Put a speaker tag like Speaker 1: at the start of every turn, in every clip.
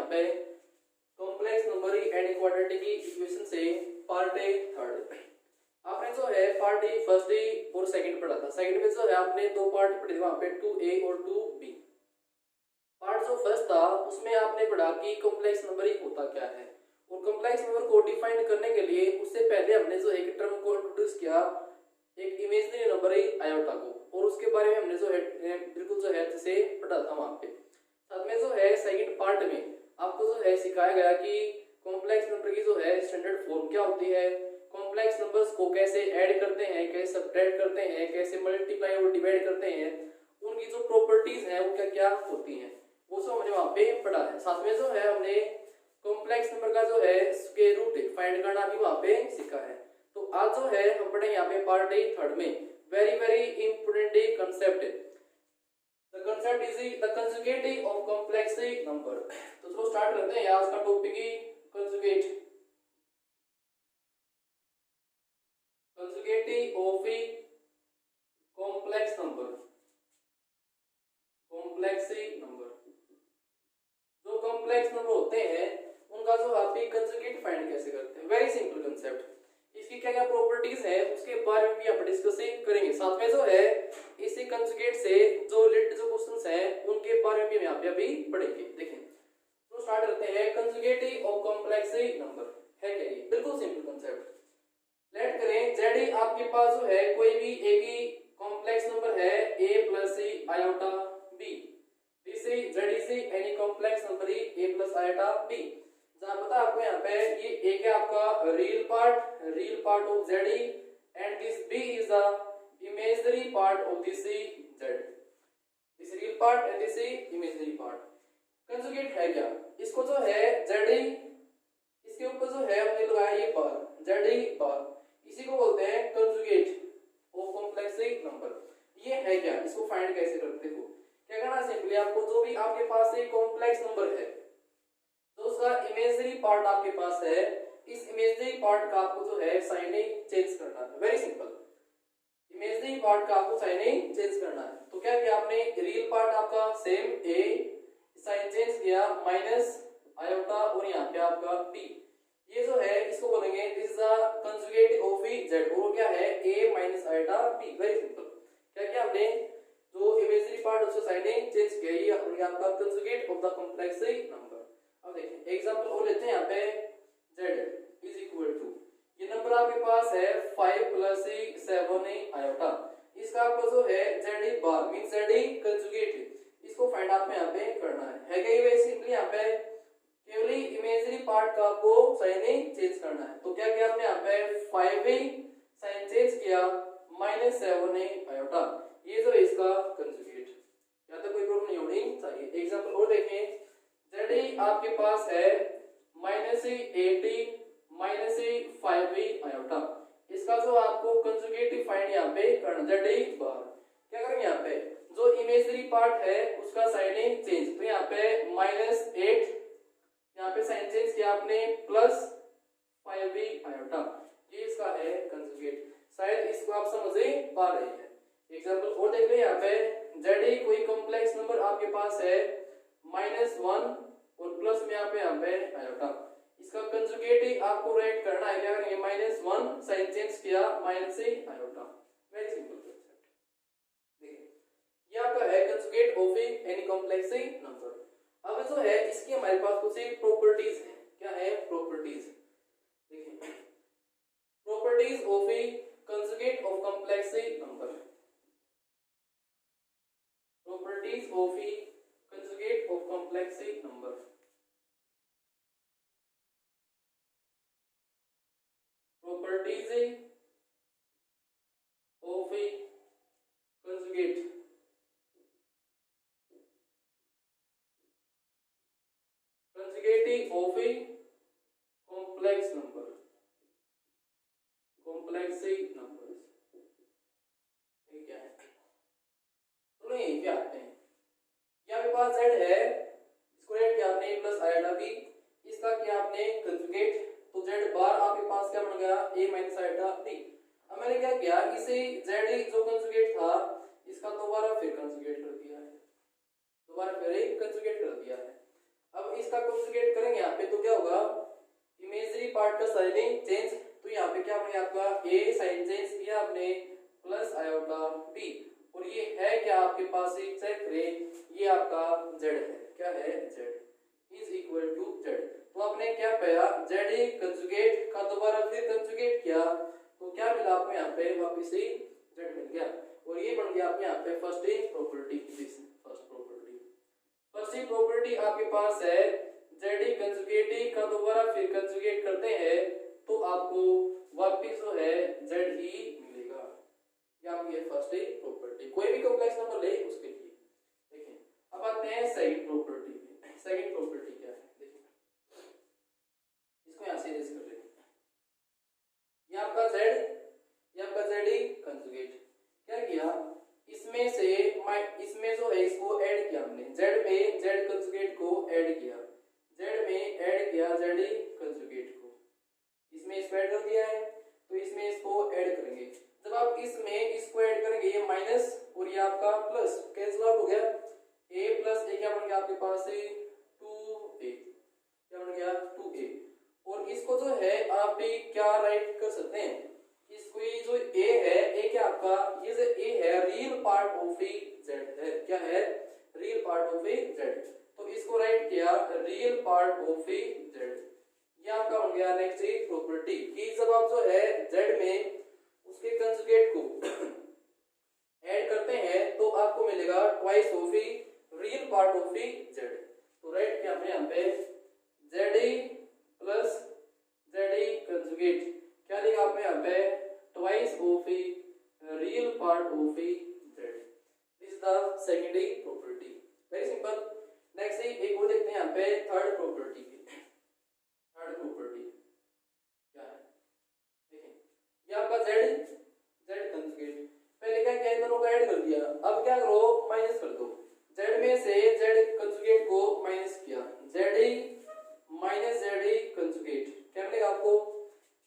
Speaker 1: यहाँ पे complex number and equality की इक्वेशन से पार्ट ए थर्ड। आपने जो है पार्ट ए फर्स्ट ए और सेकंड पढ़ा था। सेकंड में जो है आपने दो पार्ट पढ़े थे वहां पे 2a और 2b। पार्ट जो फर्स्ट था उसमें आपने पढ़ा कि कॉम्प्लेक्स नंबर होता क्या है और कॉम्प्लेक्स नंबर को डिफाइन करने के लिए उससे पहले हमने जो एक टर्म को इंट्रोड्यूस किया, एक इमेजिनरी नंबर आयोटा को, और उसके बारे में हमने जो है बिल्कुल जो है से पढ़ा था वहां पे। साथ में जो है सेकंड पार्ट में आपको जो है सिखाया गया कि कॉम्प्लेक्स नंबर की जो है स्टैंडर्ड फॉर्म क्या होती है, कॉम्प्लेक्स नंबर्स को कैसे ऐड करते हैं, कैसे सब्ट्रैक्ट करते हैं, कैसे मल्टीप्लाई और डिवाइड करते हैं, उनकी जो प्रॉपर्टीज हैं वो क्या क्या होती हैं, वो सब हमने वहां पे पढ़ा है। साथ में जो है हमने कॉम्प्लेक्स नंबर का जो है स्क्वायर रूट फाइंड करना भी वहां पे सीखा है। तो आज जो है हम पढ़ेंगे यहाँ पे पार्ट ए थर्ड में very very important concept, the concept is the conjugate of complex number. तो चलो स्टार्ट करते हैं। आज का topic he conjugate of a complex number. Complex number जो कॉम्प्लेक्स नंबर होते हैं उनका जो आप कंजुगेट फाइंड कैसे करते हैं, वेरी सिंपल कंसेप्ट। इसकी क्या क्या प्रॉपर्टीज है उसके बारे में भी आप डिस्कस करेंगे। साथ में जो है इसी कंजुगेट से जो रिलेटेड जो क्वेश्चंस हैं उनके बारे में भी हम यहाँ पे अभी पढ़ेंगे। देखें तो स्टार्ट करते हैं। कंजुगेट ऑफ कॉम्प्लेक्स नंबर है क्या, ये बिल्कुल सिंपल कंसेप्ट। लेट करें जेड आपके पास जो है कोई भी एक ही कॉम्प्लेक्स नंबर है a plus iota b। This is Z is any complex number a plus iota b। जहां पता आपको यहाँ पे ये एक है आपका real part of Z and this b is the imaginary part of this Z. This real part and this imaginary part. Conjugate है क्या, इसको जो है जेड इसके ऊपर जो है हमने लगाया ये बार जेड बार, इसी को बोलते हैं कंजुगेट ऑफ कॉम्प्लेक्स नंबर। ये है क्या, इसको फाइंड कैसे करते हो, क्या करना सिंपली आपको जो भी आपके पास एक कॉम्प्लेक्स नंबर है तो उसका इमेजिनरी पार्ट आपके पास है, इस इमेजिनरी पार्ट का आपको जो है साइन चेंज करना है। वेरी सिंपल, इमेजिनरी पार्ट का आपको साइन चेंज करना है। तो क्या किया आपने, रियल पार्ट आपका सेम a, साइन चेंज किया माइनस आयोटा और यहाँ पे आपका b। ये जो है इसको बोलेंगे this is the conjugate of z, और क्या है a minus iota b। Very simple, क्या किया हमने जो इमेजिनरी पार्ट उसका साइन चेंज किया, ये आपका conjugate of the complex number. अब देखिए एग्जांपल और लेते हैं यहाँ पे z इज इक्वल टू, ये नंबर आपके पास है 5 प्लस 7 आयोटा, इसका आपको जो है z bar means z conjugate, इसको फाइंड आपको यहाँ पे करना है क्या, ये सिंपली यहाँ पे केवल इमेजिनरी पार्ट का आपको साइन चेंज करना है। तो क्या किया आपने यहाँ पे 5 साइन चेंज किया माइनस 7 आयोटा, ये जो इसका कंजुगेट। यहाँ तक कोई प्रॉब्लम नहीं होनी चाहिए। एग्जांपल और देखें, जेड आपके पास है माइनस 8 माइनस 5 आयोटा, इसका जो आपको कंजुगेट फाइंड यहाँ पे करना जेड बार। क्या करेंगे यहाँ पे जो इमेजिनरी पार्ट है उसका साइन चेंज, तो यहाँ पे माइनस 8, यहाँ पे साइन चेंज किया आपने प्लस 5 आयोटा, ये इसका है कंजुगेट। शायद इसको आप समझ पा रहे हैं। एग्जांपल और देख लें, यहाँ पे जेड कोई कॉम्प्लेक्स नंबर आपके पास है -1 और प्लस में यहाँ पे आयोटा, इसका कंजुगेट आपको राइट करना है। क्या करेंगे -1 साइन चेंज किया minus iota. Very simple concept. देखिए ये आपका है conjugate of any complex number. अब जो है इसकी हमारे पास कुछ प्रॉपर्टीज हैं। क्या है प्रॉपर्टीज, देखिए properties of A conjugate of complex number. Properties of A conjugate of complex number. Properties of A conjugate of a complex number, complex numbers। ठीक है, तो नहीं क्या आते हैं, यहाँ पे पास z है, इसको रेट किया आपने प्लस आयोटा b, इसका किया आपने कंजुगेट, तो z बार आपके पास क्या बन गया a माइनस आयोटा b। अब मैंने क्या किया, इसे z जो कंजुगेट था इसका दोबारा फिर कंजुगेट कर दिया है, दोबारा फिर कंजुगेट कर दिया है। अब इसका कंजुगेट करेंगे यहाँ पे तो क्या होगा, इमेजरी पार्ट का साइनिंग चेंज, तो यहाँ पे क्या बनेगा आपका ए साइन चेंज किया आपने प्लस आयोटा बी, और ये है क्या आपके पास एक चेक करें, ये आपका जेड है, क्या है Z is equal to Z. तो आपने क्या पाया, जेड कंजुगेट का दोबारा फिर कंजुगेट किया तो क्या मिला आपको यहाँ पे वापस से जेड मिल गया, और ये बन गया आपके यहाँ पे फर्स्ट प्रॉपर्टी। फर्स्ट प्रॉपर्टी आपके पास है जेड कंजुगेट का दोबारा फिर कंजुगेट करते हैं तो आपको वापस जो है जेड ही मिलेगा, ये आपकी है फर्स्ट प्रॉपर्टी। कोई भी कॉम्प्लेक्स नंबर ले उसके लिए। देखिए अब आते हैं सेकंड प्रॉपर्टी पे। सेकंड प्रॉपर्टी क्या है, देखिए इसको यहां से इरेज कर लेते हैं। ये आपका z, ये आपका z कंजुगेट क्या किया, इसमें जो है इसको ऐड किया हमने, z में z कंजुगेट को ऐड किया, z में ऐड किया z कंजुगेट को, इसमें इसको ऐड कर दिया है तो इसमें इसको ऐड करेंगे। जब आप इसमें इसको ऐड करेंगे ये माइनस और ये आपका प्लस कैंसिल आउट हो गया, a प्लस a क्या बन गया आपके पास 2a, क्या बन गया 2a, और इसको जो है आप भी क्या राइट कर सकते हैं, इसको ये जो a है, a क्या आपका ये जो a है रियल पार्ट ऑफ z है, क्या है रियल पार्ट ऑफ z, तो इसको राइट किया रियल पार्ट ऑफ z, ये आपका बन गया नेक्स्ट प्रॉपर्टी कि जब आप जो है z में उसके कंजुगेट को ऐड करते हैं तो आपको मिलेगा twice of real part of z। तो राइट किया हमने यहाँ पे z प्लस z कंजुगेट, क्या लिखा आपने यहाँ पे twice of real part of z। This is the secondary property, very simple. Next एक और देखते हैं यहाँ पे थर्ड प्रॉपर्टी की। थर्ड प्रॉपर्टी क्या है, देखिए ये आपका z कंजुगेट, पहले क्या किया दोनों को ऐड कर दिया, अब क्या करो माइनस कर दो, z में से z कंजुगेट को माइनस किया, z माइनस z कंजुगेट क्या मिलेगा आपको,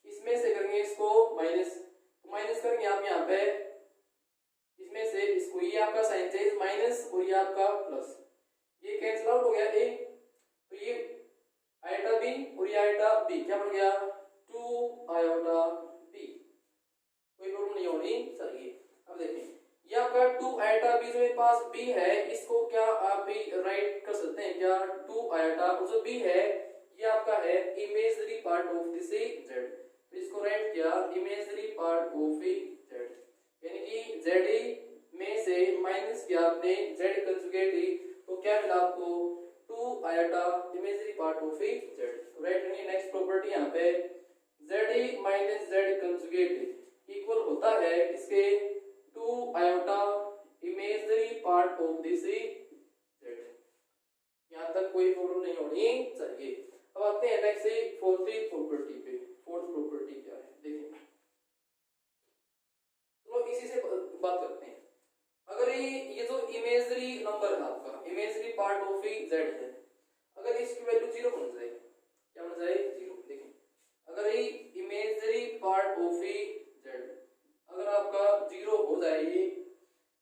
Speaker 1: इसमें से करेंगे इसको माइनस, तो माइनस करेंगे आप यहाँ पे इसमें से इसको, ये आपका साइन चेंज माइनस और ये आपका प्लस, ये कैंसिल आउट हो गया a, तो ये आयोटा b और ये आयोटा b क्या बन गया 2 आयोटा b, कोई प्रॉब्लम नहीं होनी चाहिए। अब देखिए ये आपका 2 आयोटा b जो मेरे पास b है इसको क्या आप भी राइट कर सकते हैं क्या, 2 आयोटा और जो b है ये आपका है imaginary part of this z, तो इसको राइट किया इमेजिनरी पार्ट ऑफ z, यानी कि z में से माइनस किया आपने z कंजुगेट, तो क्या मिला आपको 2 iota imaginary part of z। तो राइट करेंगे नेक्स्ट प्रॉपर्टी यहाँ पे z minus z conjugate equal होता है किसके 2 iota imaginary part of this z। यहाँ तक कोई प्रॉब्लम नहीं होनी चाहिए। अब आते हैं नेक्स्ट फोर्थ प्रॉपर्टी पे। फोर्थ प्रॉपर्टी क्या है, देखिए चलो इसी से बात करते हैं। अगर ये जो इमेजिनरी नंबर है आपका इमेजिनरी पार्ट ऑफ z है, अगर इसकी वैल्यू 0 बन जाए, क्या बन जाए 0, देखिए अगर ये इमेजिनरी पार्ट ऑफ z अगर आपका 0 हो जाएगी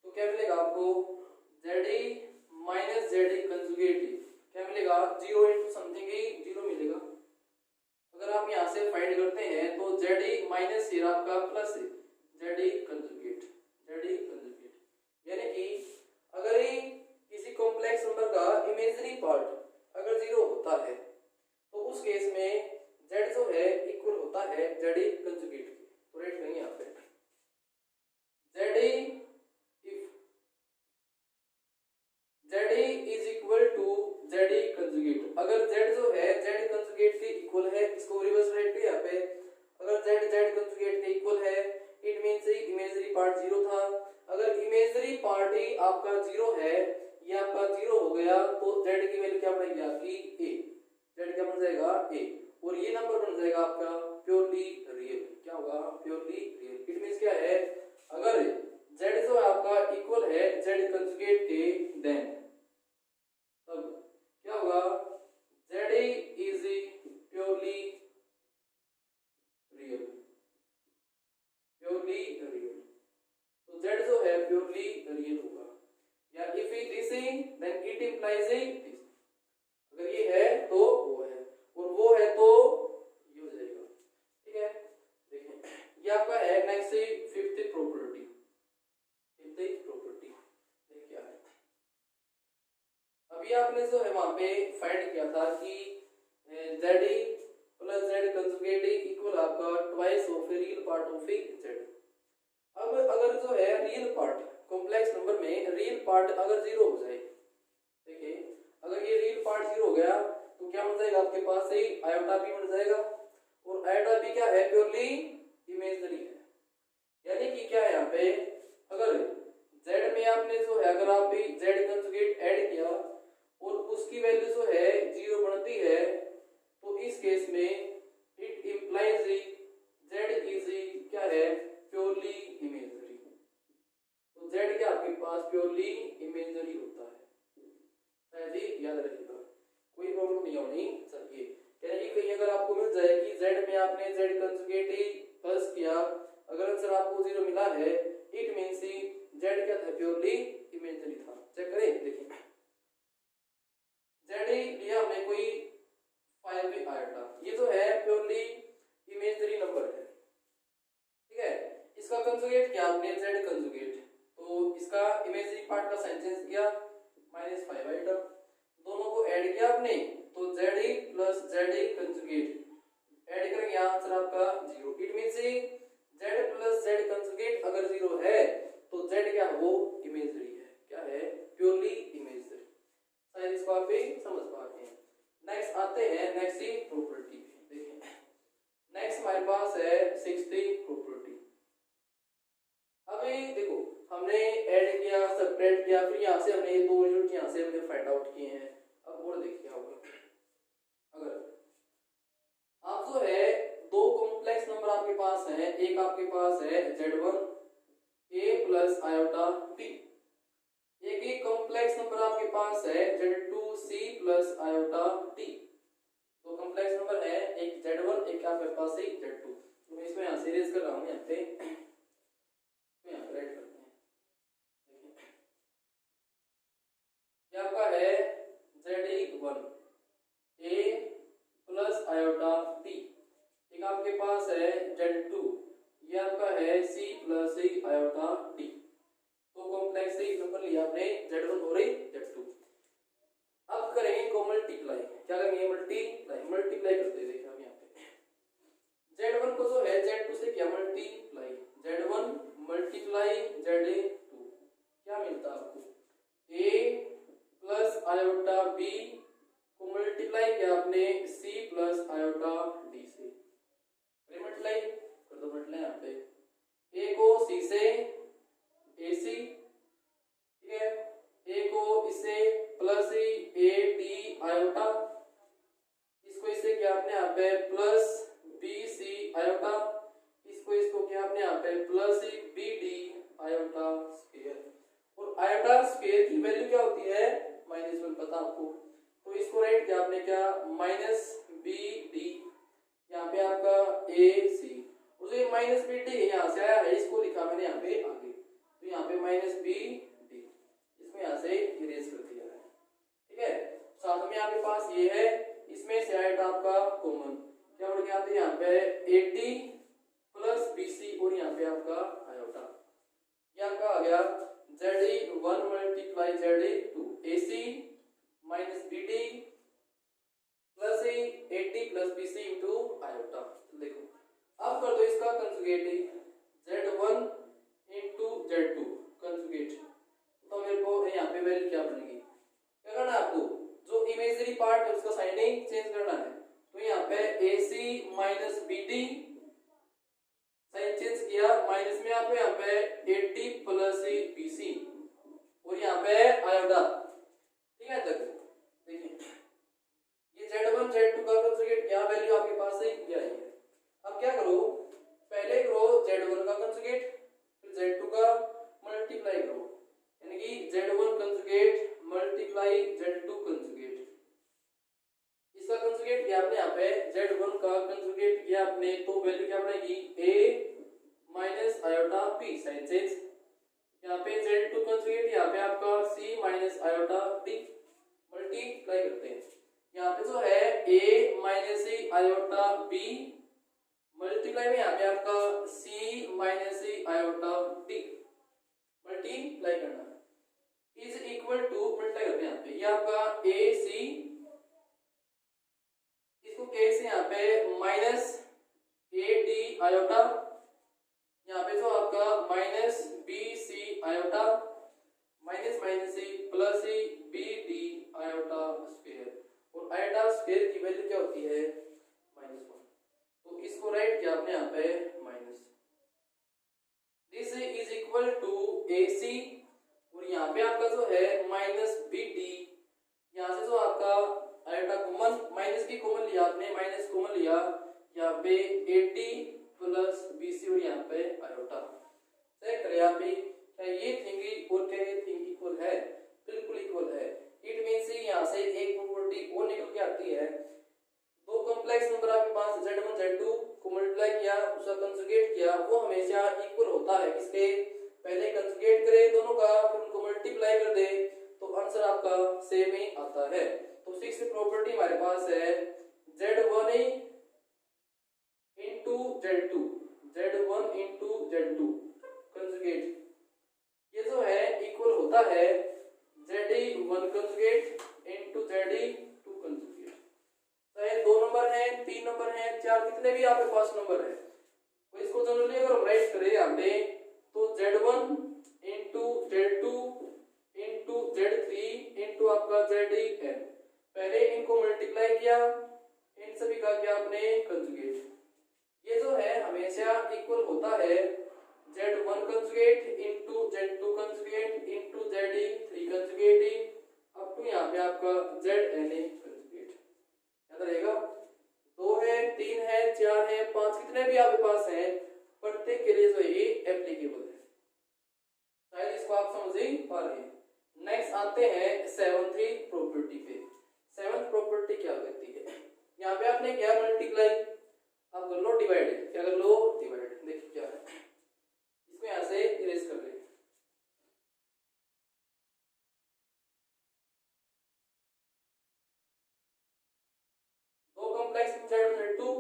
Speaker 1: तो क्या मिलेगा आपको z माइनस z कंजुगेट, क्या मिलेगा 0 इंटू समथिंग 0 मिलेगा। अगर आप यहाँ से फाइंड करते हैं तो z माइनस ये आपका प्लस z कंजुगेट, यानी कि अगर किसी कॉम्प्लेक्स नंबर का इमेजिनरी पार्ट अगर 0 होता है तो उस केस में z जो है इक्वल होता है z कंजुगेट के। तो राइट करेंगे यहाँ पे z is equal to z conjugate, अगर z जो है z कंजुगेट के इक्वल है, इसको रिवर्स राइट किया यहाँ पे, अगर z कंजुगेट के इक्वल है इट मींस इमेजिनरी पार्ट 0 था, अगर इमेजिनरी पार्ट ही आपका 0 है, ये आपका 0 हो गया तो z की वैल्यू क्या बनेगी आपकी a, z क्या बन जाएगा a, और ये नंबर बन जाएगा आपका प्योरली रियल, क्या होगा प्योरली रियल। इट मींस क्या है, अगर z जो है आपका इक्वल है z कंजुगेट के देन तब क्या होगा z is purely real, purely real, तो z जो है प्योरली रियल होगा। या if this then it implies this, अगर ये है था कि जेड ई प्लस जेड कंजुगेट ई इक्वल आपका twice of real part of Z. अब अगर जो है रियल पार्ट कॉम्प्लेक्स नंबर में रियल पार्ट अगर जीरो हो जाए, देखिए अगर ये रियल पार्ट जीरो हो गया तो क्या बन जाएगा आपके पास से आयोटा बी बन जाएगा, और आयोटा बी क्या है, प्योरली इमेजिनरी है। यानी कि क्या है यहाँ पे, अगर z में आपने जो है अगर आप z कंजुगेट ऐड किया और उसकी वैल्यू जो है जीरो बनती है, तो इस केस में इट इंप्लाइज z इज क्या है, प्योरली इमेजिनरी। तो z क्या आपके पास प्योरली इमेजिनरी होता है, शायद ही याद रखिएगा, कोई प्रॉब्लम नहीं होनी चाहिए। यानी कि कहीं अगर आपको मिल जाए कि z में आपने z कंजुगेट ही प्लस किया, अगर आंसर आपको जीरो मिला है, इट मींस z क्या था, प्योरली इमेजिनरी था। चेक करें, देखिए z लिया हमने कोई 5 आयोटा, ये जो है प्योरली इमेजिनरी नंबर है, ठीक है। इसका कंजुगेट किया आपने z कंजुगेट, तो इसका इमेजिनरी पार्ट का साइन चेंज किया -5 आयोटा, दोनों को ऐड किया आपने तो z plus z conjugate add करेंगे, आंसर आपका zero. It means z plus z conjugate अगर जीरो है तो z क्या वो इमेजिनरी है, क्या है, प्योरली इमेजिनरी। शायद इसको आप भी समझ पा रहे हैं। नेक्स्ट आते हैं नेक्स्ट प्रॉपर्टी, देखिए नेक्स्ट हमारे पास है 60 प्रॉपर्टी। अभी देखो हमने ऐड किया, सब्ट्रैक्ट किया, फिर यहाँ से हमने ये दो रिजल्ट यहाँ से हमने फाइंड आउट किए हैं। अब और देखिए होगा, अगर आप जो है दो कॉम्प्लेक्स नंबर आपके पास है, एक आपके पास है z1 a plus iota b, एक ही कॉम्प्लेक्स नंबर आपके पास है z2 c plus iota d। दो कॉम्प्लेक्स नंबर है, एक z1 एक आपके पास है z2। तो मैं इसमें यहाँ से इरेज कर रहा हूँ, यहाँ पे यहाँ पे राइट करते हैं। ये आपका है z1 a plus iota b, एक आपके पास है z2, ये आपका है c प्लस आयोटा d। तो कॉम्प्लेक्स नंबर लिया आपने z1 और z2। अब करेंगे को मल्टीप्लाई, क्या करेंगे, मल्टीप्लाई करते हैं। देखिए हम यहाँ पे z1 को जो है z2 से क्या मल्टीप्लाई, z1 मल्टीप्लाई z2, क्या मिलता है आपको, a प्लस आयोटा b को मल्टीप्लाई किया आपने c प्लस आयोटा d से, मल्टीप्लाई कर दो, मल्टीप्लाई यहाँ पे a को c से ac, ठीक है, a को इससे प्लस ad आयोटा, इसको इससे क्या आपने यहाँ पे प्लस bc आयोटा, इसको क्या आपने यहाँ पे प्लस bd आयोटा स्क्वायर। और आयोटा स्क्वायर की वैल्यू क्या होती है, -1 पता आपको, तो इसको राइट किया आपने क्या -bd, यहाँ पे आपका ac, और जो ये -bd यहाँ से आया है इसको लिखा मैंने यहाँ पे आगे, तो यहाँ पे -bd इसमें यहाँ से इरेज कर दिया है, ठीक है। साथ में आपके पास ये है, इसमें से आया आपका कॉमन, क्या बढ़ गया, तो यहाँ पे ad प्लस bc और यहाँ पे आपका आयोटा, ये आपका आ गया z1 multiply z2 ac minus bd plus ad plus bc into iota. देखो अब कर दो इसका conjugate, z1 into z2 conjugate, तो मेरे को यहाँ पे वैल्यू क्या बनेगी, क्या करना है आपको, जो इमेजिनरी पार्ट है उसका साइनिंग चेंज करना है। तो यहाँ पे ac minus bd sign change किया, माइनस में आपको यहाँ पे ad प्लस bc और यहाँ पे आयोटा, ठीक है। तक देखिए ये z1 z2 का कंजुगेट क्या वैल्यू आपके पास है, क्या है। अब क्या करो, पहले करो z1 का कंजुगेट, फिर z2 का मल्टीप्लाई करो, यानी कि z1 conjugate multiply z2 conjugate. इसका कंजुगेट किया आपने यहाँ पे z1 का कंजुगेट किया आपने, तो वैल्यू क्या बनेगी a minus iota b sign change, यहाँ पे z2 कंजुगेट, यहाँ पे आपका c minus iota b multiply करते हैं। यहाँ पे जो है a minus iota b multiply में यहाँ पे आपका c minus iota d multiply करना इज इक्वल टू, मल्टीप्लाई करते हैं यहाँ पे, ये आपका ac ए से यहाँ पे माइनस ए डी आयोटा, यहाँ पे जो आपका minus B C iota, minus minus C plus C B D iota square, और आयोटा स्क्वायर की वैल्यू क्या होती है -1, तो इसको राइट किया आपने यहाँ पे minus, this is equal to A C, और यहाँ पे आपका जो है माइनस बी डी, यहाँ से जो आपका आयोटा कॉमन, माइनस की कॉमन लिया आपने, माइनस कॉमन लिया, यहाँ पे A D plus B C, और यहाँ पे आयोटा चेक करें यहाँ पे क्या ये थिंग और क्या ये थिंग इक्वल है, बिल्कुल इक्वल है। इट मींस यहाँ से एक प्रॉपर्टी और निकल के आती है, दो कॉम्प्लेक्स नंबर आपके पास z1 z2 को मल्टीप्लाई किया, उसका कंजुगेट किया, वो हमेशा इक्वल होता है, किसके पहले कंजुगेट करें दोनों का, फिर उनको मल्टीप्लाई कर दे तो आंसर आपका सेम ही आता है। तो सिक्स्थ प्रॉपर्टी हमारे पास है z1 into z2, z1 into z2 conjugate, ये जो है इक्वल होता है z1 conjugate into z2 conjugate, चाहे 2 नंबर है, 3 नंबर है, 4, कितने भी आपके पास नंबर है, तो इसको जनरली अगर हम राइट करें यहाँ पे तो z1 into z2 into z3 into आपका zn, पहले इनको मल्टीप्लाई किया, इन सभी का क्या आपने कंजुगेट, ये जो है हमेशा इक्वल होता है z1 conjugate into z2 conjugate into z3 conjugate up to यहाँ पे आपका zn कंजुगेट, याद रहेगा। 2 है, 3 है, 4 है, 5, कितने भी आपके पास हैं, प्रत्येक के लिए जो ये एप्लीकेबल है, शायद इसको आप समझ ही पा रहे हैं। नेक्स्ट आते हैं 7th प्रॉपर्टी पे। 7th प्रॉपर्टी क्या कहती है, यहाँ पे आपने क्या मल्टीप्लाई, आप कर लो डिवाइड, क्या कर लो डिवाइड, देखिए क्या है, इसको यहाँ से इरेज कर ले, दो कॉम्प्लेक्स z1 z2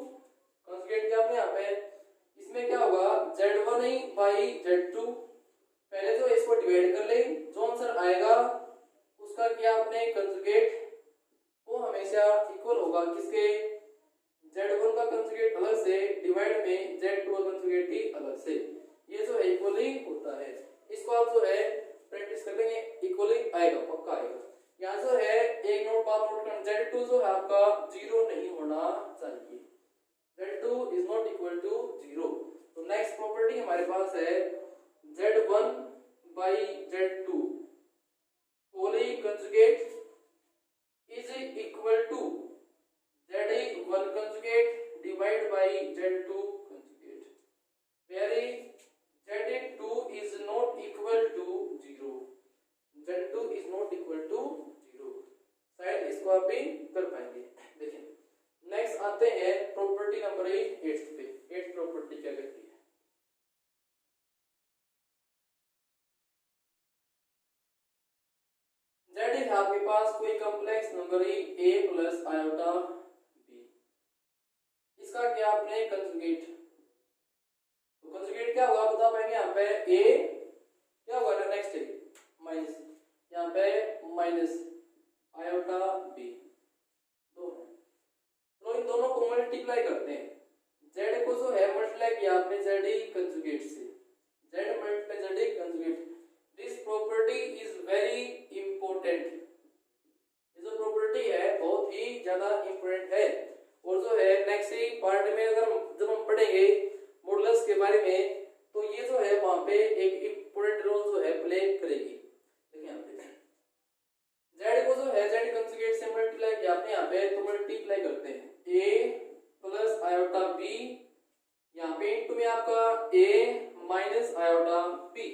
Speaker 1: कंजुगेट किया आपने यहाँ पे, इसमें क्या होगा z1 बाई z2, पहले तो इसको डिवाइड कर ले, जो आंसर आएगा उसका क्या आपने कंजुगेट, वो हमेशा इक्वल होगा किसके, z1 का कंजुगेट अलग से डिवाइड में z2 का कंजुगेट ही अलग से, ये जो है इक्वली होता है। इसको आप जो है प्रैक्टिस कर लेंगे, इक्वली आएगा, पक्का आएगा। यहाँ जो है एक नोट बात नोट करना, z2 जो है आपका 0 नहीं होना चाहिए, z2 is not equal to 0। तो नेक्स्ट प्रॉपर्टी हमारे पास है z1 by z2 whole conjugate is equal to z1 conjugate divide by z2 conjugate, very z2 is not equal to 0, z2 is not equal to 0, शायद इसको आप भी कर पाएंगे। देखिए नेक्स्ट आते हैं प्रॉपर्टी नंबर 8 पे। 8th प्रॉपर्टी क्या कहती है, z है आपके पास कोई complex number a plus iota b, इसका क्या आपने कंजुगेट, तो कंजुगेट क्या होगा बता पाएंगे, यहाँ पे a क्या होगा ना नेक्स्ट है माइनस, यहाँ पे माइनस आयोटा b, दो है, तो इन दोनों को मल्टीप्लाई करते हैं, z को जो है मल्टीप्लाई किया आपने z कंजुगेट से, z multiply z conjugate, this property is very important, ये जो प्रॉपर्टी है बहुत ही ज्यादा इंपॉर्टेंट है, और जो है नेक्स्ट पार्ट में अगर जब हम पढ़ेंगे मॉडुलस के बारे में, तो ये जो है वहां पे एक इंपॉर्टेंट रोल जो है प्ले करेगी। देखिए यहाँ पे z को जो है z कंजुगेट से मल्टीप्लाई किया आपने यहाँ पे, तो मल्टीप्लाई करते हैं a प्लस आयोटा b, यहाँ पे इनटू में आपका a minus iota b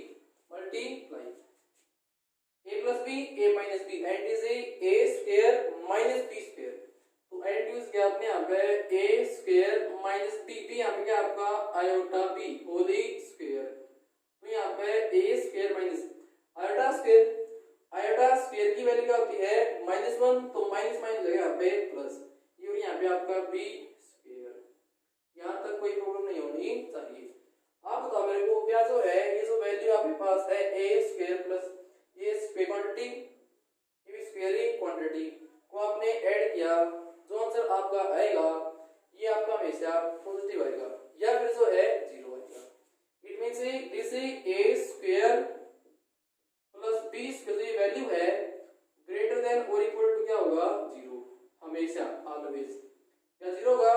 Speaker 1: multiply a plus b a minus b and is a square minus b square, तो एंड यूज किया आपने यहाँ पे a square minus b, b यहाँ पे क्या आपका आयोटा b होली स्क्वायर, तो यहाँ पे a square minus iota square, iota square की वैल्यू क्या होती है -1, तो माइनस माइनस हो गया यहाँ पे प्लस, ये यहाँ पे आपका b स्क्वायर, यहाँ तक कोई प्रॉब्लम नहीं होनी चाहिए। आप बताओ मेरे को क्या जो है ये जो वैल्यू आपके पास है a स्क्वायर प्लस ये स्क्वायर क्वांटिटी, ये भी स्क्वायर ही क्वांटिटी को आपने ऐड किया, जो आंसर आपका आएगा हमेशा पॉजिटिव आएगा या फिर जो है जीरो आएगा। It means this A square plus B square जो वैल्यू है ग्रेटर देन और इक्वल टू क्या होगा जीरो, हमेशा ऑलवेज या जीरो होगा,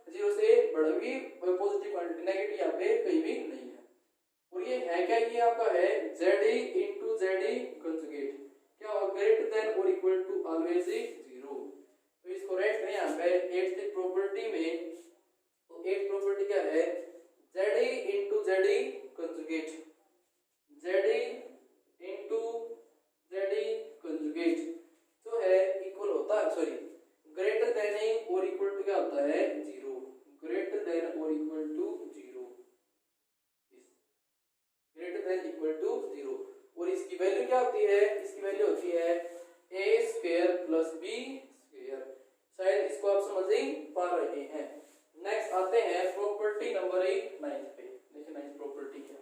Speaker 1: जीरो से बड़ा भी पॉजिटिव क्वांटिटी, नेगेटिव यहाँ पे कहीं भी नहीं है। और ये है क्या, ये आपका है ZE into ZE कंजुगेट, क्या होगा ग्रेटर देन और इक्वल टू ऑलवेज जीरो। तो इसको राइट करें यहाँ पे एट्थ प्रॉपर्टी में, तो एट्थ प्रॉपर्टी क्या है ZE into ZE conjugate, ZE into ZE conjugate जो है इक्वल होता है, सॉरी ग्रेटर देन और इक्वल टू क्या होता है जीरो, ग्रेटर देन और equal to zero, greater than equal to zero. और इसकी वैल्यू क्या होती है, इसकी वैल्यू होती है ए स्क्वायर प्लस बी स्क्वायर। शायद इसको आप समझ ही पा रहे हैं। नेक्स्ट आते हैं प्रॉपर्टी नंबर 9 पे। देखिए 9 प्रॉपर्टी क्या है,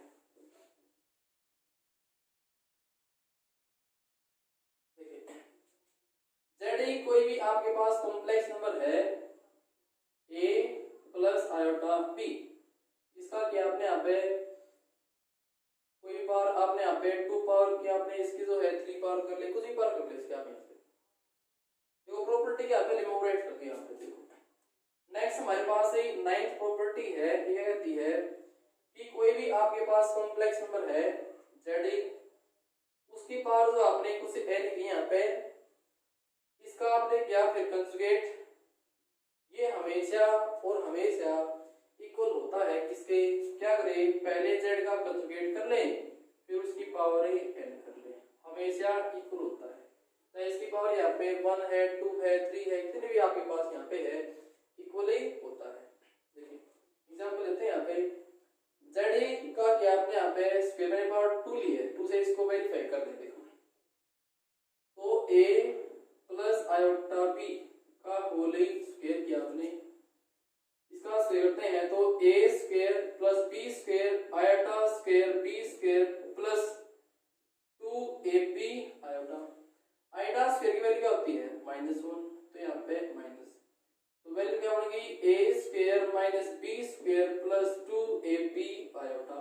Speaker 1: ZE कोई भी आपके पास कॉम्प्लेक्स नंबर है a प्लस आयोटा b, इसका क्या आपने यहाँ पे कोई भी पावर आपने यहाँ पे 2 पावर की आपने इसकी जो है 3 पावर कर ले, कुछ भी पावर कर ले इसके आप यहाँ पे देखो प्रॉपर्टी क्या आपने लिमिट कर दिया यहाँ पे देखो। नेक्स्ट हमारे पास एक 9th प्रॉपर्टी है, ये कहती है कि कोई भी आपके पास कॉम्प्लेक्स नंबर है ZE, उसकी पावर जो आपने कुछ n की यहाँ पे, इसका आपने क्या फिर कंजुगेट, ये हमेशा और हमेशा इक्वल होता है किसके, क्या करें पहले z का कंजुगेट कर लें फिर उसकी पावर n कर लें, हमेशा इक्वल होता है। चाहे इसकी पावर यहाँ पे 1 है 2 है 3 है, इतने भी आपके पास यहाँ पे है इक्वल ही होता है। देखिए एग्जांपल लेते हैं यहाँ पे ZE का क्या आपने यहाँ पे स्क्वायर में पावर 2 ली है, 2 से इसको वेरीफाई कर लें। देखो तो a प्लस आयोटा b का होल स्क्वायर किया आपने, इसका स्क्वायर करते हैं तो a square plus b square iota square b square plus 2ab iota, iota square की वैल्यू क्या होती है -1, तो यहाँ पे माइनस, तो वैल्यू क्या बनेगी a square minus b square plus 2ab iota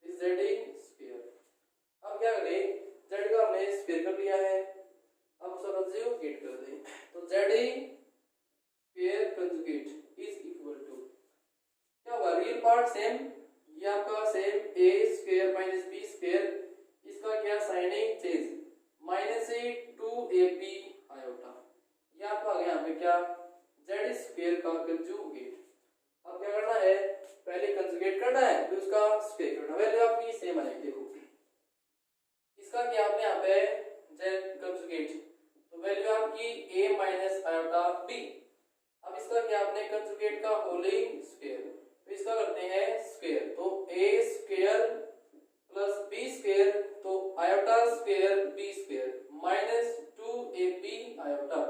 Speaker 1: is ZE square. अब क्या करें, z का हमने स्क्वायर कर लिया है, अब उसका कंजुगेट कर दें तो ZE square conjugate is equal to क्या होगा, रियल पार्ट सेम, ये आपका same a square minus b square, इसका क्या साइन है चेंज माइनस 2ab आयोटा, ये आपका आ गया यहाँ पे क्या ZE स्क्वायर का कंजुगेट। अब क्या करना है, पहले कंजुगेट करना है फिर उसका स्क्वायर करना, वैल्यू आपकी सेम आएगी। देखो इसका क्या आपने यहाँ पे z कंजुगेट, तो वैल्यू आपकी a माइनस आयोटा b, अब इसका क्या आपने कंजुगेट का होल स्क्वायर, तो इसका करते हैं स्क्वायर, तो a square plus b square तो iota square b square minus 2ab iota,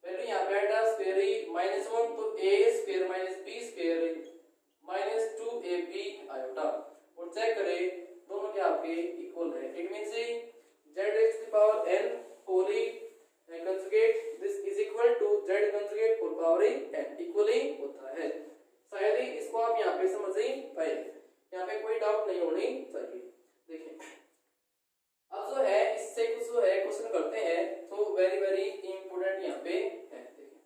Speaker 1: value यहाँ पे आयोटा स्क्वायर ही -1 तो a square minus b square minus 2ab iota, और चेक करें दोनों क्या आपके इक्वल है। It means z raised to the power n wholly conjugate this is equal to z conjugate whole power n, equally होता है। शायद ही इसको आप यहाँ पे समझ ही पाए, यहाँ पे कोई डाउट नहीं होनी चाहिए। देखिए अब जो है इससे कुछ जो है क्वेश्चन करते हैं, तो वेरी वेरी इंपोर्टेंट यहाँ पे है। देखिए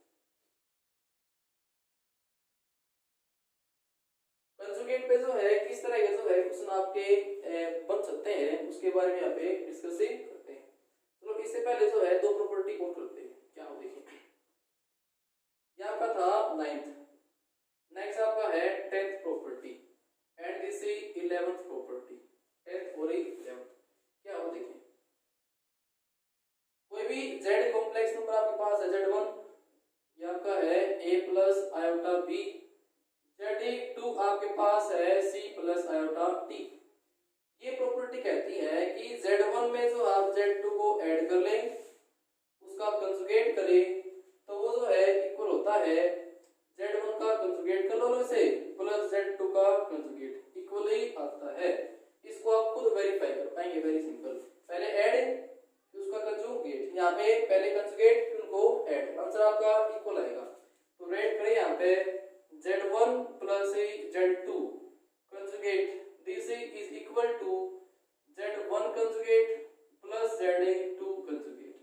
Speaker 1: कंजुगेट पे जो है किस तरह के जो है क्वेश्चन आपके बन सकते हैं, उसके बारे में यहाँ पे डिस्कस करते हैं। चलो इससे पहले जो है 2 प्रॉपर्टी और करते हैं, क्या हो देखिए ये आपका था 9th, नेक्स्ट आपका है 10th property and this is 11th property, 10th और 11th क्या हो देखिए, कोई भी z कॉम्प्लेक्स नंबर आपके पास है z1, ये आपका है a plus iota b, ZE2 आपके पास है c प्लस आयोटा t। ये प्रॉपर्टी कहती है कि z1 में जो आप z2 को ऐड कर लें उसका कंजुगेट करें तो वो जो है इक्वल होता है z1 का कंजुगेट कर लो इसे प्लस z2 का कंजुगेट, इक्वल ही आता है। इसको आप खुद वेरीफाई कर पाएंगे, वेरी सिंपल, पहले ऐड फिर उसका कंजुगेट, यहाँ पे पहले कंजुगेट फिर उनको ऐड, आंसर आपका इक्वल आएगा। तो रेड करें यहाँ पे z1 plus Z2 conjugate, this is equal to Z1 conjugate plus Z2 conjugate।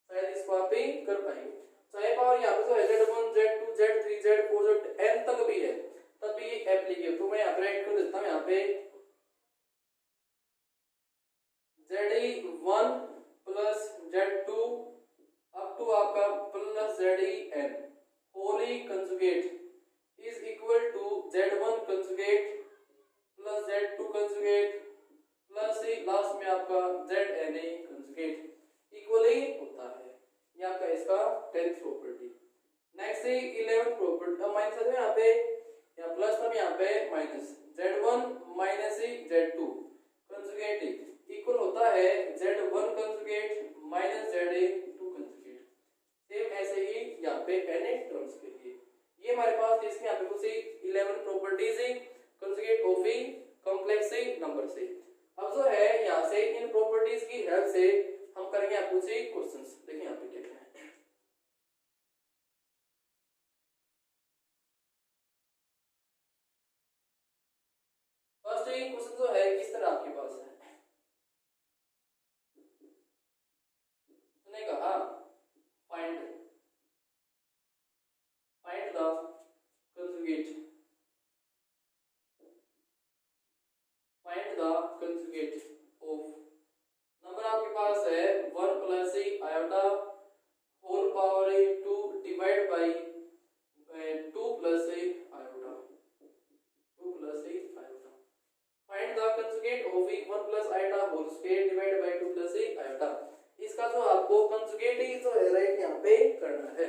Speaker 1: शायद इसको आप भी कर पाएंगे। चाहे पावर यहाँ पे जो है Z1 Z2 Z3 Z4 जो n तक भी है तब भी एप्लीकेबल। तो मैं यहाँ पे राइट कर देता हूँ यहाँ पे Z1 plus Z2 up to आपका plus ZN wholly conjugate is equal to Z1 conjugate plus Z2 conjugate plus last में आपका ZNA कंजुगेट इक्वली होता है। ये आपका इसका 10th प्रॉपर्टी। नेक्स्ट है 11th प्रॉपर्टी। अब माइनस है यहाँ पे, यहाँ प्लस था यहाँ पे minus Z1 minus Z2 conjugate equal होता है Z1 conjugate minus ZA2 conjugate. Same ऐसे ही यहाँ पे Na टर्म्स के लिए ये हमारे पास इसमें यहाँ पे कुछ 11 प्रॉपर्टीज है conjugate of a complex number से। अब जो है यहाँ से इन प्रॉपर्टीज की हेल्प से हम करेंगे आपको से क्वेश्चंस। देखिए यहाँ पे क्या है। फर्स्ट क्वेश्चन जो है किस तरह आपके पास है, सुने कहा find the conjugate, find the conjugate of number आपके पास है 1 plus iota whole power 2 divide by 2 plus iota, 2 plus iota. Find the conjugate of 1 plus iota whole square divide by 2 plus iota. इसका जो आपको कंजुगेट ही जो है right यहाँ पे करना है।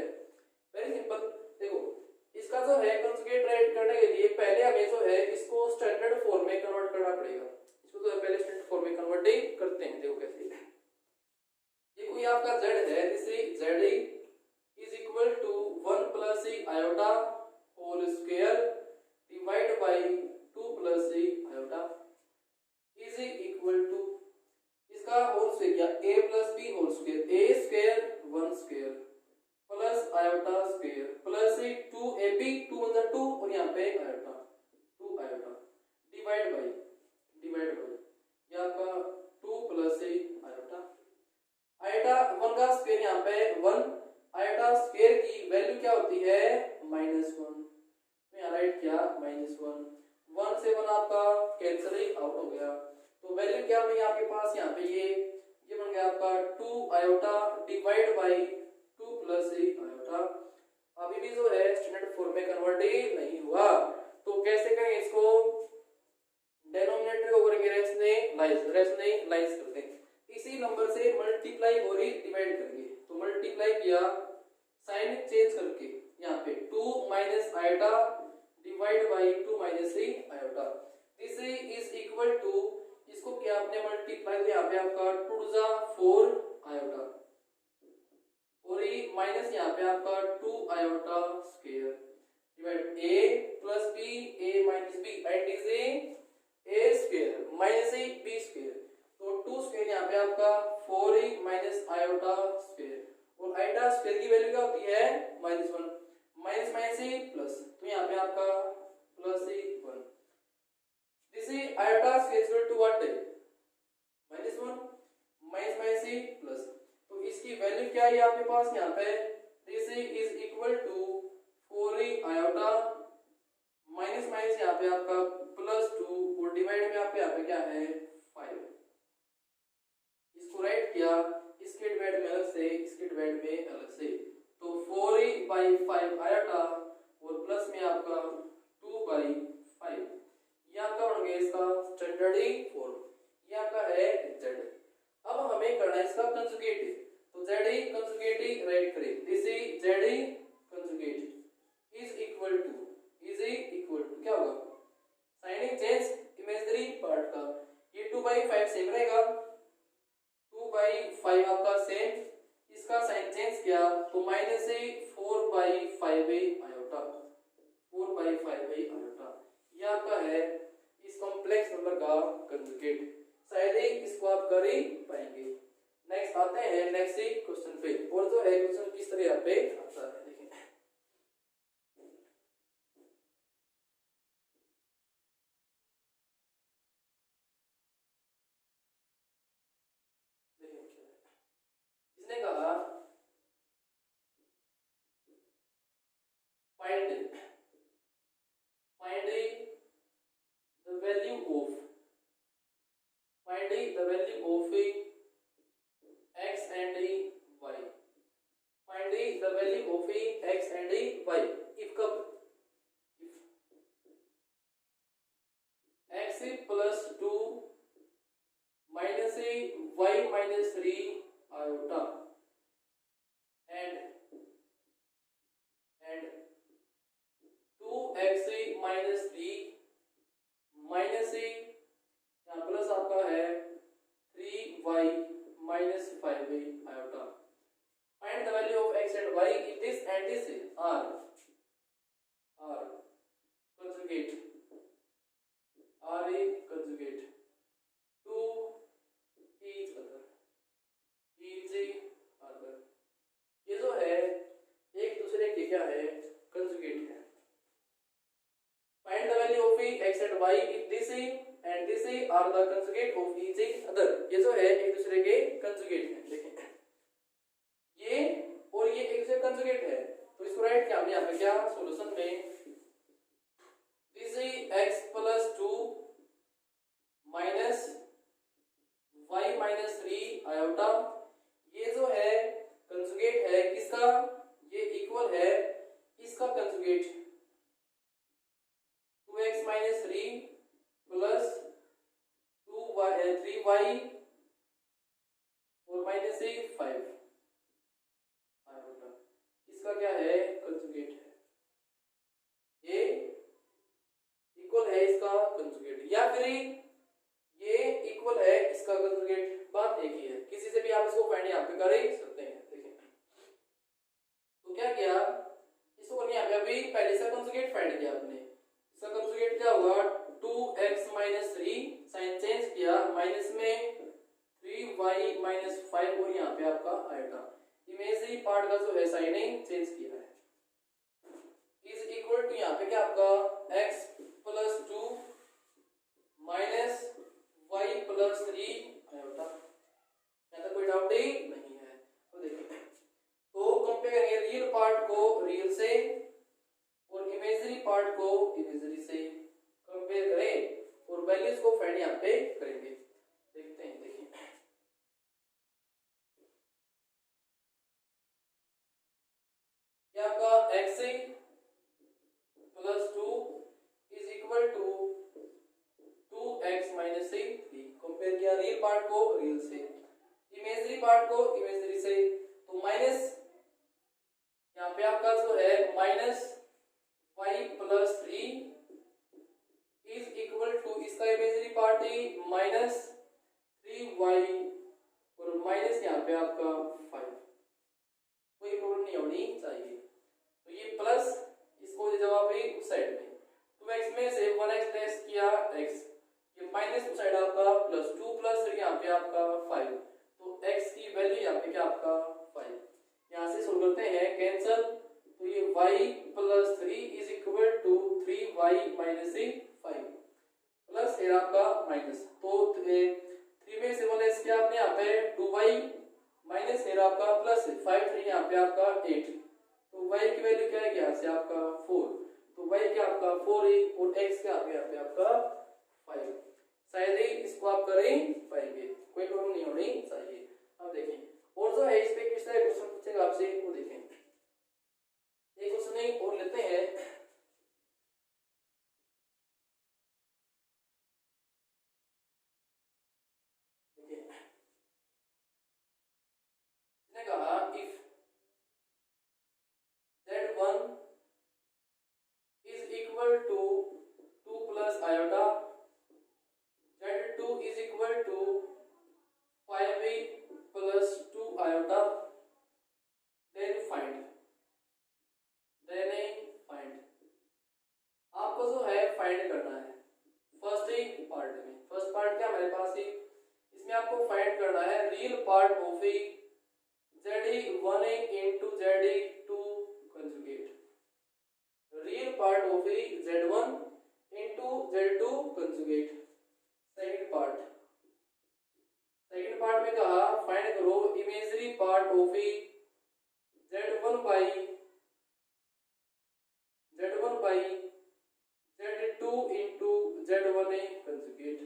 Speaker 1: Very simple. देखो इसका जो है कंजुगेट राइट करने के लिए पहले हमें जो है इसको स्टैंडर्ड फॉर्म में कन्वर्ट करना पड़ेगा। इसको जो है पहले स्टैंडर्ड फॉर्म में कन्वर्ट करते हैं। देखो कैसे, ये कोई आपका z है, this z is equal to 1 plus iota whole square divide by 2 plus iota is equal to इसका whole square a plus b whole square, a square 1 square plus iota square plus 2ab 2 मतलब 2 और यहाँ पे iota 2 iota divide by ये आपका 2 plus iota. Iota 1 का square यहाँ पे 1, आयोटा स्क्वायर की वैल्यू क्या होती है -1, तो यहाँ राइट किया -1, 1 से 1 आपका कैंसिल आउट हो गया। तो वैल्यू क्या बनी आपके पास यहाँ पे ये बन गया आपका 2 iota divide by 2 plus iota. अभी भी जो है स्टैंडर्ड फॉर्म में कन्वर्ट नहीं हुआ, तो कैसे करेंगे इसको, डिनोमिनेटर को करेंगे रेशनलाइज करते हैं। इसी नंबर से मल्टीप्लाई और डिवाइड करेंगे। तो मल्टीप्लाई किया साइन चेंज करके यहाँ पे 2 minus iota divide by 2 minus iota, this is equal to इसको क्या आपने मल्टीप्लाई यहाँ पे आपका 2 जा 4 आयोटा और ये माइनस यहाँ पे आपका 2 iota square divide a plus b a minus b and is a square minus b square. तो 2 स्क्वायर यहाँ पे आपका 4 माइनस आयोटा स्क्वायर और आयोटा स्क्वायर की वैल्यू क्या होती है -1, माइनस माइनस प्लस, तो यहाँ पे आपका plus 1। This is iota square equal to what -1 minus minus plus, तो इसकी वैल्यू क्या है आपके पास यहाँ पे, this is equal to 4 iota minus minus यहाँ पे आपका +2 और डिवाइड में आपके यहाँ पे क्या है 5। इसको राइट किया, इसके डिवाइड में अलग से, इसके डिवाइड में अलग से, तो 4/5 आयोटा और प्लस में आपका 2/5। ये आपका बन गया इसका स्टैंडर्ड फॉर्म। ये आपका है z। अब हमें करना है इसका कंजुगेट, तो z कंजुगेट राइट करें, this is z conjugate is equal to क्या होगा, साइन चेंज इमेजिनरी पार्ट का, ये 2/5 सेम रहेगा, 2/5 आपका सेम, इसका साइन चेंज किया तो माइनस 4/5 आयोटा, 4/5 आयोटा। ये आपका है इस कॉम्प्लेक्स नंबर का कंजुगेट। शायद ही इसको आप कर ही पाएंगे। नेक्स्ट आते हैं नेक्स्ट क्वेश्चन पे, और जो है क्वेश्चन किस तरह पे आता है देखिए। इसने कहा find the value of x and y. Find the value of x and y. If कब if x plus 2 minus y minus 3 iota and 2x minus 3 minus यहाँ प्लस आपका है 3y minus 5y iota. Find the value of x and y if this and this are conjugate to each other. ये जो है एक दूसरे के क्या है कंजुगेट है. Find the value of x and y if this and this are the conjugate of each other. ये जो है एक दूसरे के कंजुगेट हैं. देखें ये और ये एक दूसरे कंजुगेट है तो इसको राइट क्या हमने यहाँ पे क्या सॉल्यूशन में this x plus 2 minus y minus 3 iota ये जो है कंजुगेट है किसका, ये इक्वल है इसका conjugate 2x minus 3 plus 3y और माइनस 5 इसका क्या है कंजुगेट है. ये इक्वल है इसका कंजुगेट या फिर ये इक्वल है इसका कंजुगेट. बात एक ही है, किसी से भी आप इसको फाइंड यहाँ पे कर ही सकते हैं. देखिए तो क्या किया इसको करने यहाँ पे अभी पहले से कंजुगेट फाइंड किया आपने. इसका कंजुगेट क्या हुआ 2x minus 3 साइन चेंज किया माइनस में 3y minus 5 और यहाँ पे आपका आएगा इमेजरी पार्ट का जो है साइन चेंज किया है इज इक्वल टू यहाँ पे क्या आपका x plus 2 minus y plus 3 iota. यहाँ तक कोई डाउट ही नहीं है. तो देखिए तो कंपेयर करेंगे रियल पार्ट को रियल से और इमेजरी पार्ट को इमेजरी से कंपेयर करें और वैल्यूज को फाइंड यहाँ पे करेंगे. देखते हैं देखिए ये आपका x plus 2 is equal to 2x minus 3. Compare किया रियल पार्ट को रियल से इमेजरी पार्ट को इमेजरी से. तो माइनस यहाँ पे आपका जो है minus y plus 3 is equal to इसका इमेजरी पार्ट ही माइनस 3y और माइनस यहाँ पे आपका 5. कोई प्रॉब्लम नहीं होनी चाहिए. तो ये प्लस इसको जब आप उस साइड में 2x में से 1x लेस किया x ये माइनस उस साइड आपका प्लस 2 प्लस यहाँ पे आपका 5. तो x की वैल्यू यहाँ पे क्या आपका 5. यहाँ से सोल्व करते हैं कैंसल. तो ये y plus 3 is equal to 3y minus 5 plus फिर आपका माइनस. तो 3 में से 1 क्या आपने यहाँ पे 2y माइनस फिर आपका प्लस 5 3 यहाँ पे आपका 8. तो y की वैल्यू क्या है यहाँ से आपका 4. तो y क्या आपका 4 है और x क्या आपके यहाँ पे आपका 5. शायद ही इसको आप कर ही पाएंगे, कोई प्रॉब्लम नहीं होनी चाहिए. अब देखें और जो है इस पे किस तरह क्वेश्चन पूछेगा आपसे वो देखें. एक क्वेश्चन और लेते हैं. इसने कहा if z1 is equal to 2 plus iota, z2 is equal to 5 plus 2 iota, then find. आपको जो है फाइंड करना है फर्स्ट पार्ट में. फर्स्ट पार्ट क्या हमारे पास है इसमें आपको फाइंड करना है real part of z1 into z2 conjugate. Real part of z1 into z2 conjugate. Second second part में कहा फाइंड करो imaginary part of A z1 by z2 into z1a conjugate.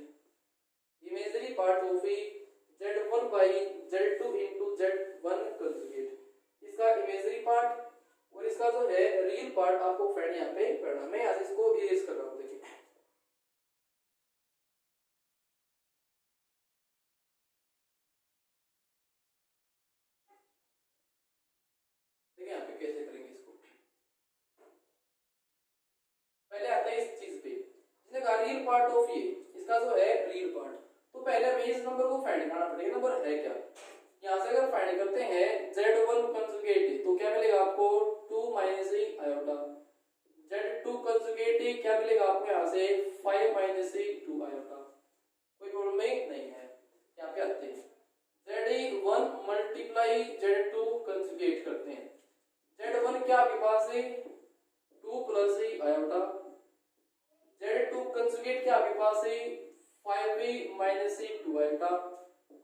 Speaker 1: Imaginary part of a z1 by z2 into z1 conjugate. इसका imaginary part और इसका जो है real part आपको find यहाँ पे करना। मैं आज इसको इरेज कर रहा हूँ। देखिए यहाँ पे कैसे करेंगे इसको। पहले आते हैं इस चीज पे, इसने कहा रियल पार्ट ऑफ ये, इसका जो है रियल पार्ट। तो पहले हमें इस नंबर को फाइंड करना पड़ेगा, नंबर है क्या। यहाँ से अगर फाइंड करते हैं z1 कंजुगेट तो क्या मिलेगा आपको 2 माइनस आयोटा, z2 कंजुगेट क्या मिलेगा आपको यहाँ से 5 माइनस 2 आयोटा। कोई प्रॉब्लम नहीं है। यहाँ पे आते हैं z1 मल्टीप्लाई z2 कंजुगेट करते हैं। z1 क्या आपके पास है 2 प्लस आयोटा, z2 कंजुगेट क्या आपके पास है 5 माइनस 2 आयोटा,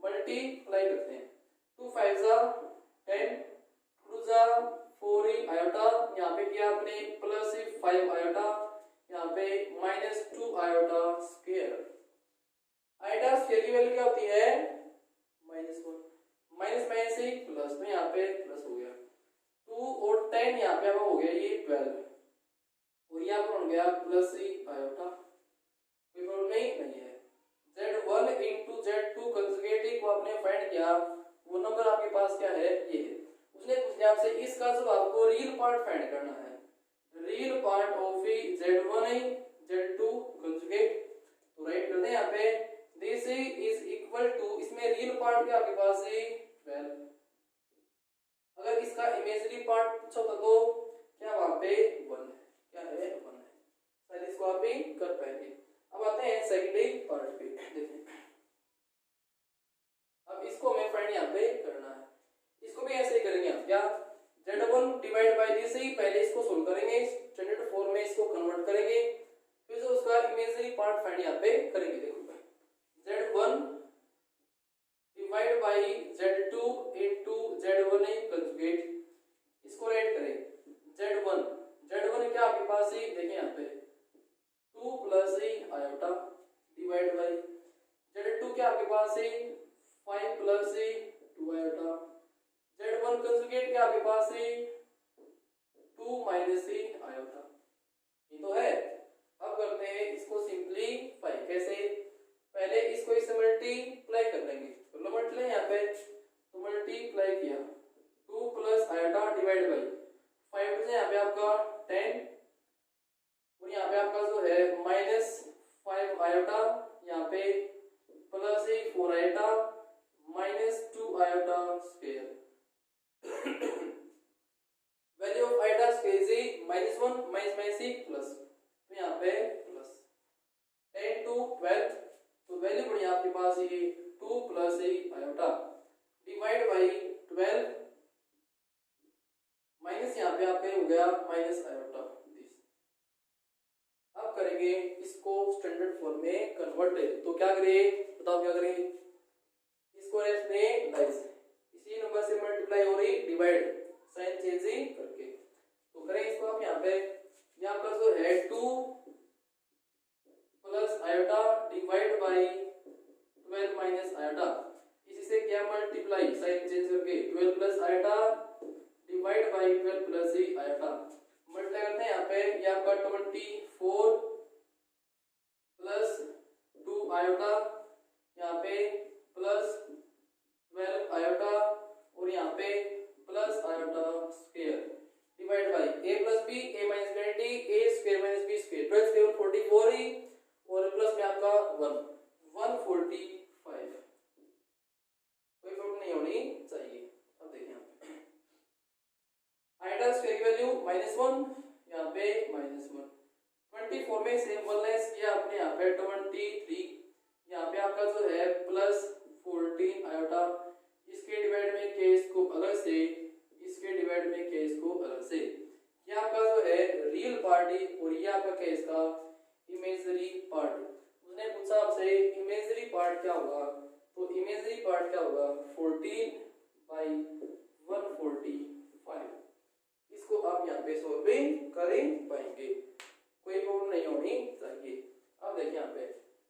Speaker 1: मल्टीप्लाई करते हैं 2 5 जा 10 2 जा 4 आयोटा, यहाँ पे किया आपने प्लस 5 आयोटा, यहाँ पे minus 2 iota square. Iota square की वैल्यू क्या होती है -1, माइनस माइनस से प्लस, तो यहाँ पे प्लस हो गया 2 और 10 यहाँ पे हो गया ये 12 और यहाँ पर हो गया प्लस आयोटा। कोई प्रॉब्लम नहीं है। z1 into z2 कंजुगेट को आपने फाइंड किया, वो नंबर आपके पास क्या है ये है। उसने पूछा आपसे इसका जो आपको रियल पार्ट फाइंड करना है, real part of z1 z2 conjugate. तो राइट करते हैं यहाँ पे दिस इज इक्वल टू, इसमें रियल पार्ट क्या आपके पास है 12। अगर इसका इमेजिनरी पार्ट पूछा होता तो क्या वहां पे 1 है, क्या है 1 है। शायद इसको आप भी कर पाएंगे। अब आते हैं सेकेंडरी पार्ट पे। देखिए अब इसको हमें फाइंड यहाँ पे करना है। इसको भी ऐसे ही करेंगे आप, क्या z1 divide by this he पहले इसको सोल्व करेंगे, स्टैंडर्ड फॉर्म में इसको कन्वर्ट करेंगे, फिर जो उसका इमेजिनरी पार्ट फाइंड यहाँ पे करेंगे। देखो z1 divide by z2 into z1 conjugate, इसको राइट करें z1 क्या आपके पास है देखिए यहाँ पे 2 plus iota divide by z2 क्या आपके पास है 5 प्लस 2 आयोटा, z1 कंजुगेट क्या आपके पास है 2 माइनस आयोटा। ये तो है। अब करते हैं इसको सिंपलीफाई। कैसे, पहले इसको इससे मल्टीप्लाई कर लेंगे, तो मल्टीप्लाई यहाँ पे तो मल्टीप्लाई किया 2 प्लस आयोटा डिवाइड बाय 5 से यहाँ पे आपका 10 और यहाँ पे आपका जो है माइनस 5 आयोटा, यहाँ पे plus 4 iota minus 2 iota square. Value of iota square is -1 minus plus, तो यहाँ पे प्लस 10 to 12, तो वैल्यू बढ़िया आपके पास ये 2 plus iota divide by 12 minus यहाँ पे आपके हो गया माइनस आयोटा। अब करेंगे इसको स्टैंडर्ड फॉर्म में कन्वर्ट। तो क्या करें बताओ, क्या करें, इसको रेशनलाइज, इसी नंबर से मल्टीप्लाई हो रही डिवाइड साइन चेंजिंग करके, तो करें इसको आप यहाँ पे, यहाँ पर जो है 2 plus iota divide by 12 minus iota, इसी से क्या मल्टीप्लाई साइन चेंज करके 12 plus iota divide by 12 plus iota, multiply करते हैं यहाँ पे, ये आपका 24 प्लस 2 आयोटा, यहाँ पे प्लस 12 आयोटा और यहाँ पे plus iota square divide by a plus B a minus b a square minus b square, 12 square 44 ही और प्लस में आपका 145। कोई प्रॉब्लम नहीं होनी चाहिए। अब देखिए आयोटा स्क्वायर की वैल्यू -1, यहाँ पे -1, 24 में से 1 लेस किया आपने यहाँ पे 23, यहाँ पे आपका जो है प्लस 14 आयोटा, इसके डिवाइड में के इसको अलग से, इसके डिवाइड में के इसको अलग से, ये आपका जो है रियल पार्ट है और ये आपका क्या इसका इमेजिनरी पार्ट। उसने पूछा आपसे इमेजिनरी पार्ट क्या होगा, तो इमेजिनरी पार्ट क्या होगा 14/145। इसको आप यहाँ पे सॉल्व भी कर पाएंगे, कोई प्रॉब्लम नहीं होनी चाहिए। अब देखिए यहाँ पे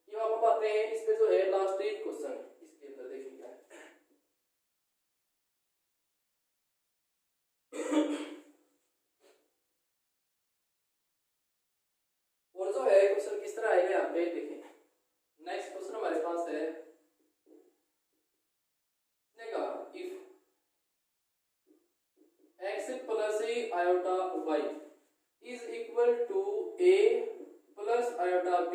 Speaker 1: ये आप आते हैं इस पे जो है लास्ट क्वेश्चन, इसके अंदर देखिए क्या है। और जो है क्वेश्चन किस तरह आएगा यहाँ पे देखिए। नेक्स्ट क्वेश्चन हमारे पास है, if x plus a iota y is equal to a plus iota b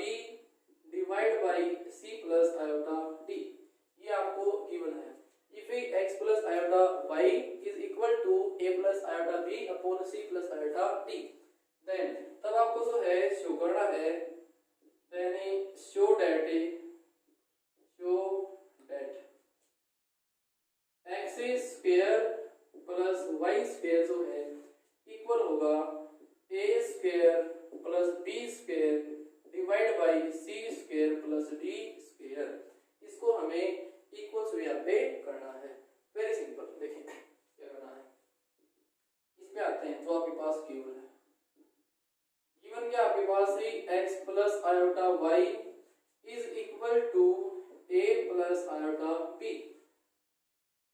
Speaker 1: divide by c plus iota d, ये आपको गिवन है। if x plus iota y is equal to a plus iota b upon c plus iota d, then तब आपको जो है show करना है, then show that x square plus y square जो है इक्वल होगा a square plus b square divide by c square plus d square. इसको हमें इक्वल से यहाँ पे करना है। वेरी सिंपल, देखिए क्या करना है। इसमें आते हैं जो आपके पास गिवन है। गिवन क्या आपके पास है x plus iota y is equal to a plus iota b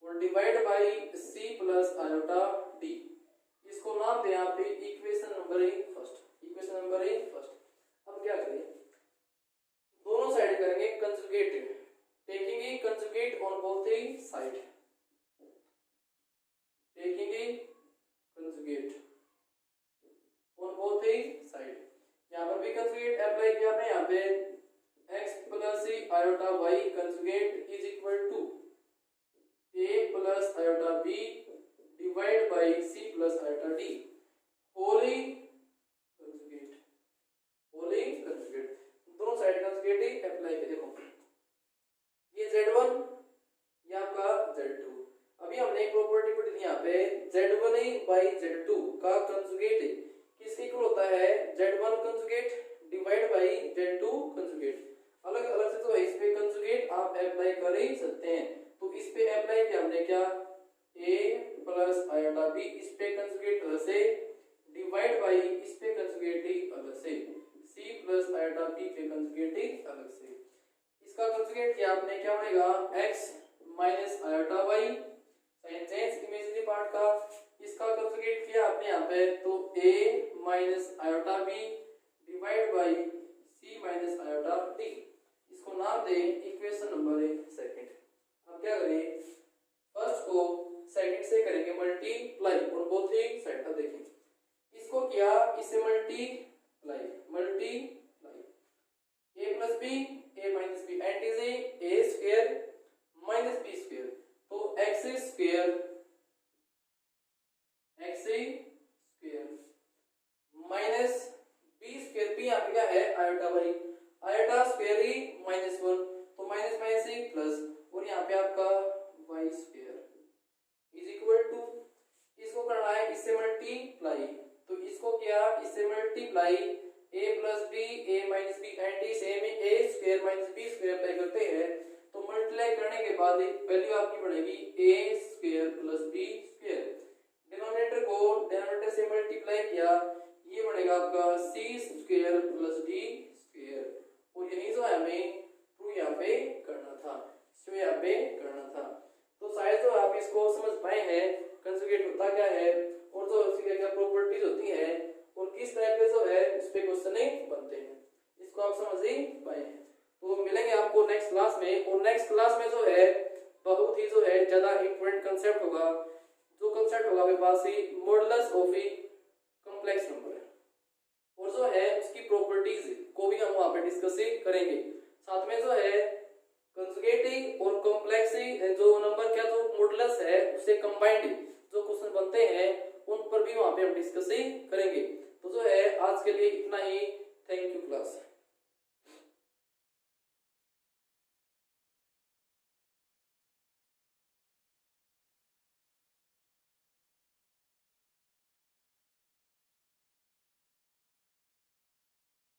Speaker 1: और divide by c plus iota d। इसको नाम दें यहाँ पे इक्वेशन नंबर फर्स्ट। अब क्या करें, दोनों साइड करेंगे conjugate, taking conjugate on both side, यहाँ पर भी कंजुगेट अप्लाई किया आपने। यहाँ पे x plus iota y conjugate is equal to a plus iota b divide by c plus iota d whole conjugate. दोनों साइड कंजुगेट ही अप्लाई कर। देखो ये z1 ये आपका z2। अभी हमने एक प्रॉपर्टी पढ़ी थी यहाँ पे z1 बाई z2 का कंजुगेट किसके इक्वल होता है, z1 conjugate divide by z2 conjugate. अलग अलग से तो इस पे कंजुगेट आप अप्लाई कर ही सकते हैं। तो इस पे अप्लाई किया हमने क्या, a प्लस आयोटा b इस पे कंजुगेट अलग से डिवाइड बाई इस पे कंजुगेट ही अलग से, c प्लस आयोटा b पे कंजुगेट ही अलग से। इसका कंजुगेट किया आपने क्या बनेगा x minus iota y, sign change imaginary part का। इसका कंजुगेट किया आपने यहाँ पे तो a minus iota b divide by c minus iota d। इसको नाम दें इक्वेशन नंबर सेकंड। अब क्या करें, फर्स्ट को सेकंड से करेंगे मल्टीप्लाई और बोथ साइड का। देखें इसको किया, इससे multiply a plus b a minus b and is a square minus b square. तो x square minus b square, b यहाँ पे क्या है आयोटा y, आयोटा स्क्वायर ही माइनस 1 तो माइनस माइनस ही प्लस, और यहाँ पे आपका y square is equal to, इसको करना है इससे मल्टीप्लाई। तो इसको किया इससे multiply a plus b a minus b into same a square minus b square apply करते हैं। तो मल्टीप्लाई करने के बाद वैल्यू आपकी बढ़ेगी a square plus b square. Denominator से मल्टीप्लाई किया, ये बनेगा आपका c square plus d square. और यही जो है हमें प्रूव यहाँ पे करना था, तो शायद तो आप इसको समझ पाए हैं कंजुगेट होता क्या है और जो उसकी क्या प्रॉपर्टीज होती हैं और किस टाइप के जो है उस पे क्वेश्चन बनते हैं, इसको आप समझ ही पाए हैं। तो मिलेंगे आपको नेक्स्ट क्लास में, और नेक्स्ट क्लास में जो है बहुत ही जो है ज्यादा इंपॉर्टेंट कंसेप्ट होगा। जो कंसेप्ट होगा आपके पास ही मॉडुलस ऑफ कॉम्प्लेक्स नंबर, और जो है उसकी प्रॉपर्टीज को भी हम वहां पे डिस्कस करेंगे। साथ में जो है कंजुगेट और कॉम्प्लेक्स जो नंबर क्या जो मॉडुलस है उससे कंबाइंड जो क्वेश्चन बनते हैं उन पर भी वहां पे हम डिस्कस करेंगे। तो जो है आज के लिए इतना ही। Thank you class.